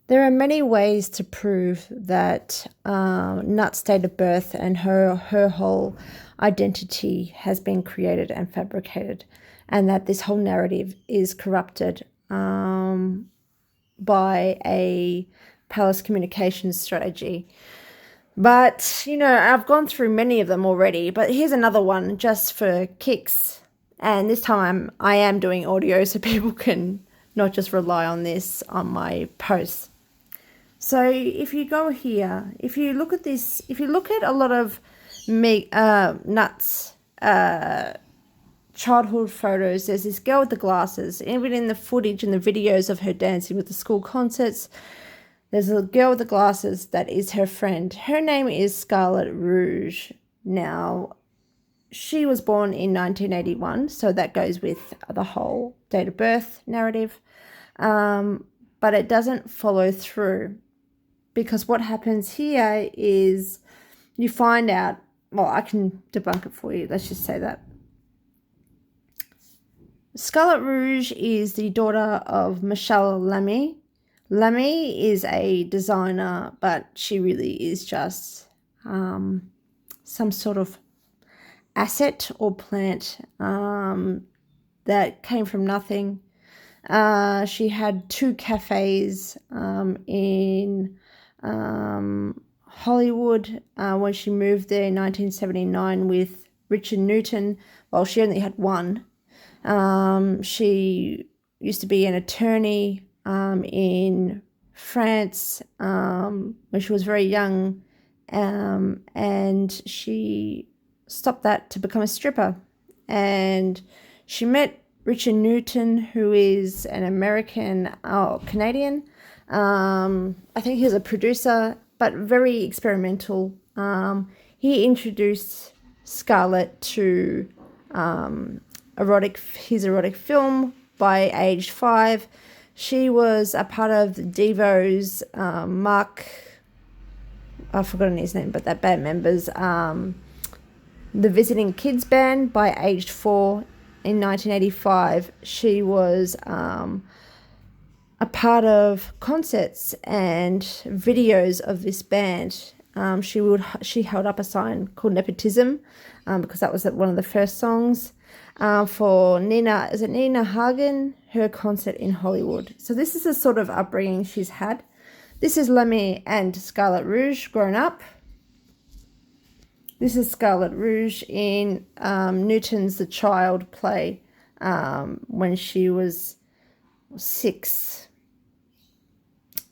There are many ways to prove that Nut's date of birth and her whole identity has been created and fabricated, and that this whole narrative is corrupted by a palace communications strategy. But, I've gone through many of them already, but here's another one just for kicks. And this time I am doing audio so people can not just rely on this on my posts. So if you go here, if you look at this, if you look at a lot of Nut's childhood photos, there's this girl with the glasses. Even in the footage and the videos of her dancing with the school concerts, there's a girl with the glasses that is her friend. Her name is Scarlet Rouge. Now, she was born in 1981, so that goes with the whole date of birth narrative. But it doesn't follow through, because what happens here is you find out, well, I can debunk it for you. Let's just say that. Scarlet Rouge is the daughter of Michelle Lamy. Lamy is a designer, but she really is just some sort of asset or plant that came from nothing. She had 2 cafes in Hollywood when she moved there in 1979 with Richard Newton. Well, she only had one. She used to be an attorney in France when she was very young, and she stopped that to become a stripper. And she met Richard Newton, who is an American or Canadian. I think he's a producer, but very experimental. He introduced Scarlett to his erotic film by age 5. She was a part of the Devo's Mark, I've forgotten his name, but that band members, the Visiting Kids Band by age 4. In 1985, she was a part of concerts and videos of this band. She held up a sign called Nepotism, because that was one of the first songs for Nina Hagen, her concert in Hollywood. So this is the sort of upbringing she's had. This is Lamy and Scarlet Rouge grown up. This is Scarlet Rouge in Newton's The Child play when she was 6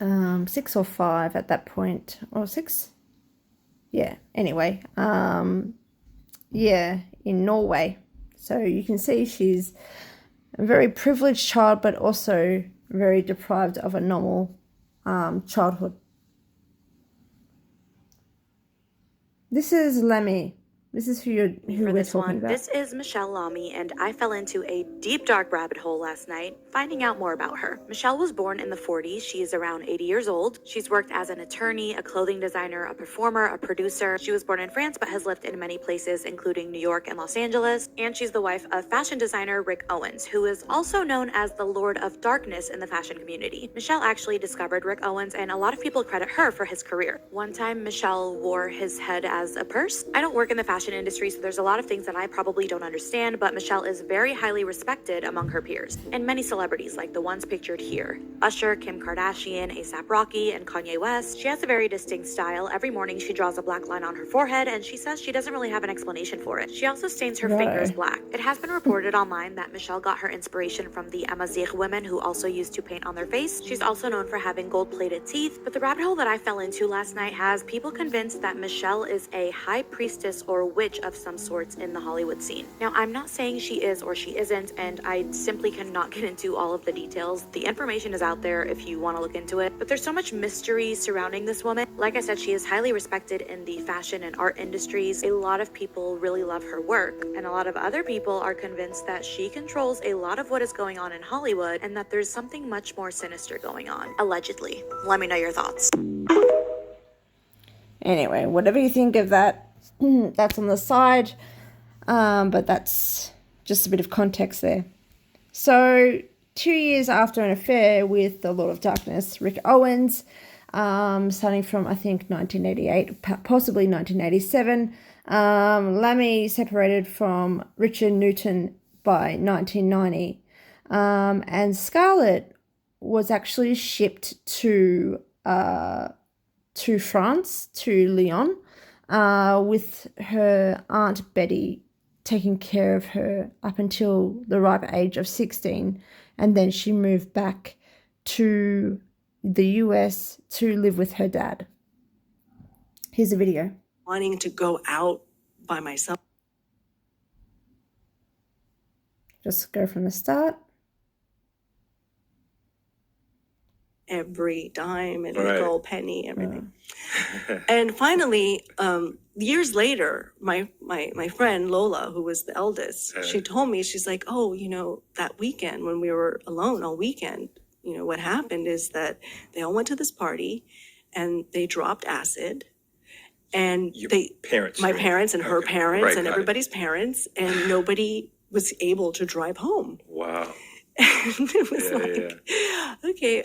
or 5 at that point, or 6. Yeah. Anyway, in Norway. So you can see she's a very privileged child, but also very deprived of a normal childhood. This is Lamy. This is who we're talking about. This is Michelle Lamy, and I fell into a deep, dark rabbit hole last night, finding out more about her. Michelle was born in the 40s. She is around 80 years old. She's worked as an attorney, a clothing designer, a performer, a producer. She was born in France, but has lived in many places, including New York and Los Angeles. And she's the wife of fashion designer Rick Owens, who is also known as the Lord of Darkness in the fashion community. Michelle actually discovered Rick Owens, and a lot of people credit her for his career. One time, Michelle wore his head as a purse. I don't work in the fashion industry, so there's a lot of things that I probably don't understand, but Michelle is very highly respected among her peers. And many celebrities, like the ones pictured here: Usher, Kim Kardashian, A$AP Rocky, and Kanye West. She has a very distinct style. Every morning she draws a black line on her forehead, and she says she doesn't really have an explanation for it. She also stains her fingers black. It has been reported online that Michelle got her inspiration from the Amazigh women, who also used to paint on their face. She's also known for having gold-plated teeth, but the rabbit hole that I fell into last night has people convinced that Michelle is a high priestess or witch of some sorts in the Hollywood scene. Now, I'm not saying she is or she isn't, and I simply cannot get into all of the details. The information is out there if you want to look into it, but there's so much mystery surrounding this woman. Like I said, she is highly respected in the fashion and art industries. A lot of people really love her work, and a lot of other people are convinced that she controls a lot of what is going on in Hollywood, and that there's something much more sinister going on, allegedly. Let me know your thoughts. Anyway, whatever you think of that, that's on the side, but that's just a bit of context there. So 2 years after an affair with the Lord of Darkness, Rick Owens, starting from, I think, 1988, possibly 1987. Lammy separated from Richard Newton by 1990. And Scarlett was actually shipped to France, to Lyon, with her Aunt Betty taking care of her up until the ripe age of 16. And then she moved back to the US to live with her dad. Here's a video. Wanting to go out by myself. Just go from the start. Every dime and Right. nickel, penny, everything. And finally, years later, my friend Lola, who was the eldest, she told me, she's like, oh, you know, that weekend when we were alone all weekend, you know, what happened is that they all went to this party and they dropped acid. And Your they, parents, my right? parents and her Okay. parents Right, and got it. everybody's parents, and nobody was able to drive home. Wow. And it was okay.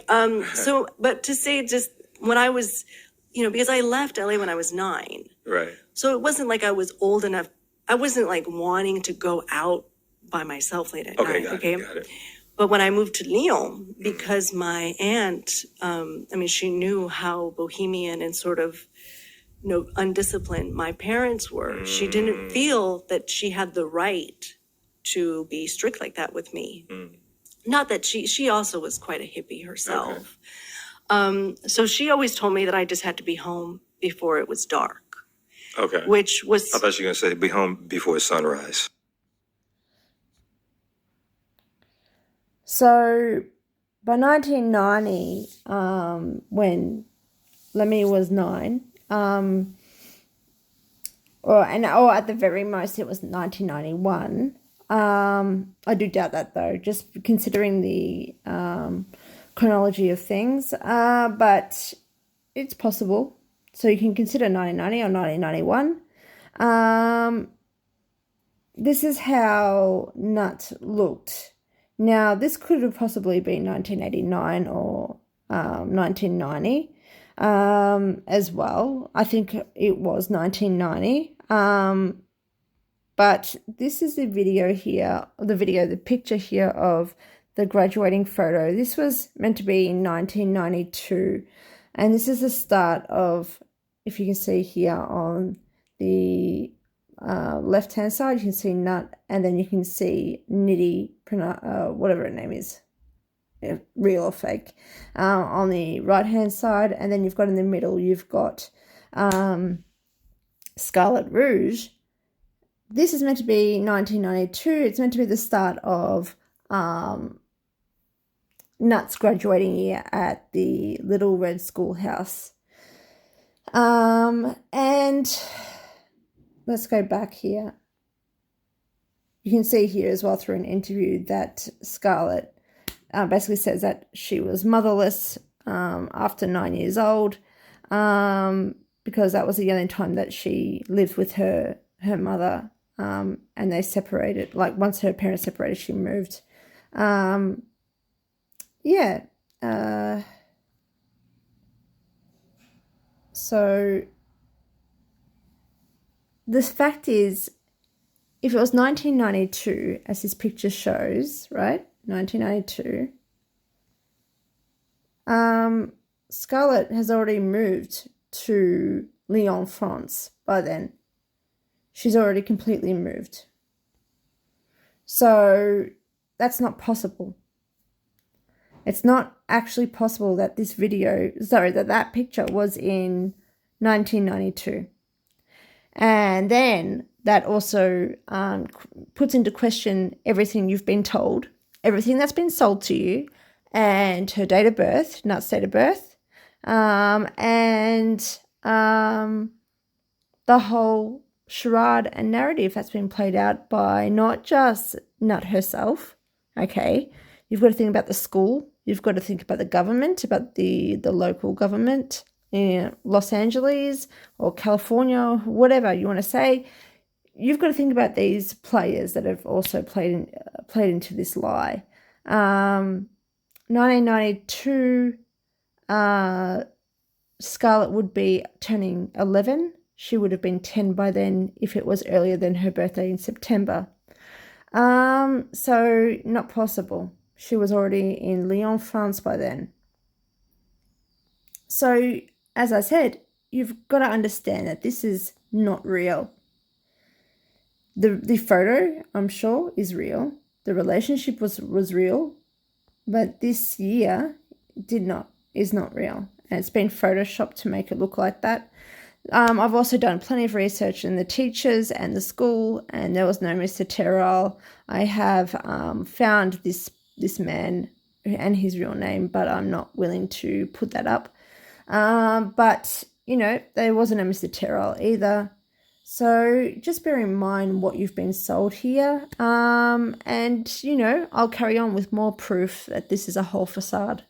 So, but to say just when I was, you know, because I left LA when I was 9. Right. So it wasn't like I was old enough. I wasn't like wanting to go out by myself late at Okay, night. got it, got it. But when I moved to Lyon, because my aunt, I mean, she knew how bohemian and sort of, you know, undisciplined my parents were. She didn't feel that she had the right to be strict like that with me. Not that she also was quite a hippie herself. So she always told me that I just had to be home before it was dark, Okay. which was, I thought you were going to say be home before sunrise. So by 1990, when Lemmy was 9, or at the very most it was 1991. I do doubt that though, just considering the chronology of things. But it's possible. So you can consider 1990 or 1991. This is how Nut looked. Now, this could have possibly been 1989 or 1990 as well. I think it was 1990. But this is the video here, the picture here of the graduating photo. This was meant to be in 1992. And this is the start of, if you can see here on the left-hand side, you can see Nut, and then you can see Nitty, whatever her name is, real or fake, on the right-hand side. And then you've got in the middle, you've got Scarlet Rouge. This is meant to be 1992. It's meant to be the start of Nut's graduating year at the Little Red Schoolhouse. And let's go back here. You can see here as well through an interview that Scarlett basically says that she was motherless after 9 years old, because that was the only time that she lived with her mother, and they separated. Like once her parents separated, she moved. So the fact is, if it was 1992, as this picture shows, right? 1992. Scarlett has already moved to Lyon, France by then. She's already completely moved. So that's not possible. It's not actually possible that that picture was in 1992. And then that also puts into question everything you've been told, everything that's been sold to you, and her date of birth, Nut's date of birth, and the whole charade and narrative that's been played out by not just Nut herself, okay? You've got to think about the school. You've got to think about the government, about the local government in Los Angeles or California, whatever you want to say. You've got to think about these players that have also played into this lie. 1992, Scarlett would be turning 11. She would have been 10 by then if it was earlier than her birthday in September. So not possible. She was already in Lyon, France by then. So, as I said, you've got to understand that this is not real. The photo, I'm sure, is real. The relationship was real, but this year is not real. And it's been photoshopped to make it look like that. I've also done plenty of research in the teachers and the school, and there was no Mr. Terrell. I have found this man and his real name, but I'm not willing to put that up. But, you know, there wasn't a Mr. Terrell either. So just bear in mind what you've been sold here. And, you know, I'll carry on with more proof that this is a whole facade.